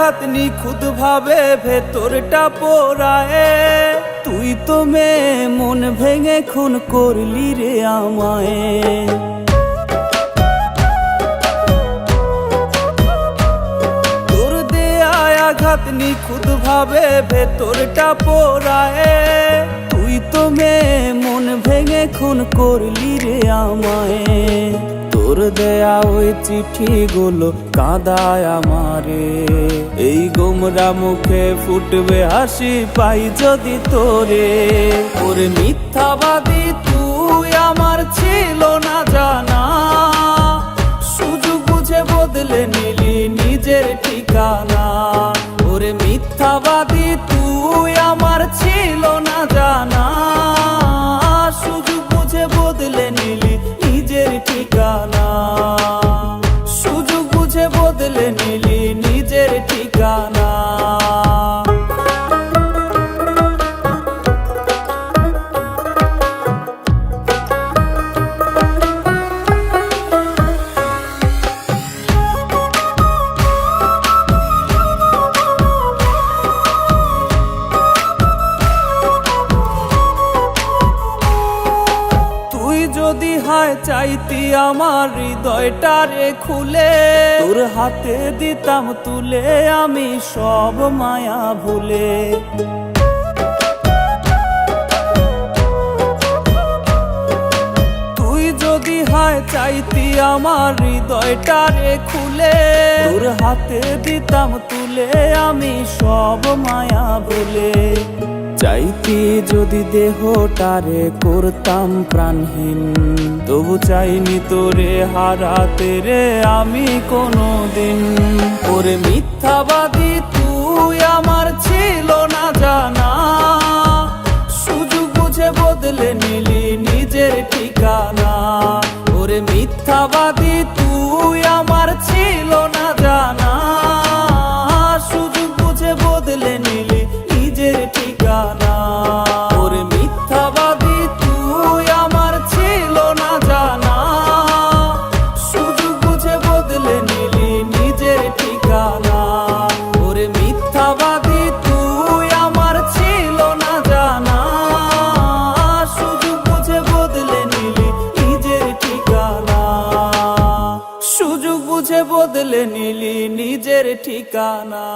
আঘাত নিখুঁত ভাবে ভেতরটা পোড়ায়। তুই তো মেয়ে মন ভেঙে খুন করলি রে আমায়। তোর দেয়া আঘাত নিখুঁত ভাবে ভেতরটা পোড়ায়। তুই তো মেয়ে মন ভেঙে খুন করলি রে আমায়। তোর দেয়া ওই চিঠিগুলো কাঁদায় আমারে। এই গোমরা মুখে ফুটবে হাসি পাই যদি তোরে। ওরে মিথ্যাবাদী তুই আমার ছিল না জানা। সুযোগ বুঝে বদলে নিলি নিজের ঠিকানা। ওরে মিথ্যাবাদী তুই আমার ছিল না জানা। সুযোগ বুঝে বদলে নিলি নিজের ঠিকানা। সুযোগ বুঝে বদলে নিলি নিজের ঠিকানা। যদি হায় চাইতি আমার হৃদয়টারে খুলে, তোর হাতে দিতাম তুলে আমি সব মায়া ভুলে। তুই যদি হায় চাইতি আমার হৃদয়টারে খুলে, তোর হাতে দিতাম তুলে আমি সব মায়া ভুলে। চাইতি যদি দেহটারে করতাম প্রাণহীন, তবু চাইনি তোরে হারাতে রে আমি কোনোদিন। ওরে মিথ্যাবাদী তুই আমার ছিল না জানা। সুযোগ বুঝে বদলে নিলি নিজের ঠিকানা। ওরে মিথ্যাবাদী তুই আমার ছিল না জানা। সুযোগ বুঝে বদলে নিলি নিজের ঠিকানা। ওরে মিথ্যাবাদী তুই আমার ছিল না জানা। সুযোগ বুঝে বদলে নিলি নিজের ঠিকানা। ওরে মিথ্যাবাদী তুই আমার ছিল না জানা। সুযোগ বুঝে বদলে নিলি নিজের ঠিকানা। সুযোগ বুঝে বদলে নিলি নিজের ঠিকানা।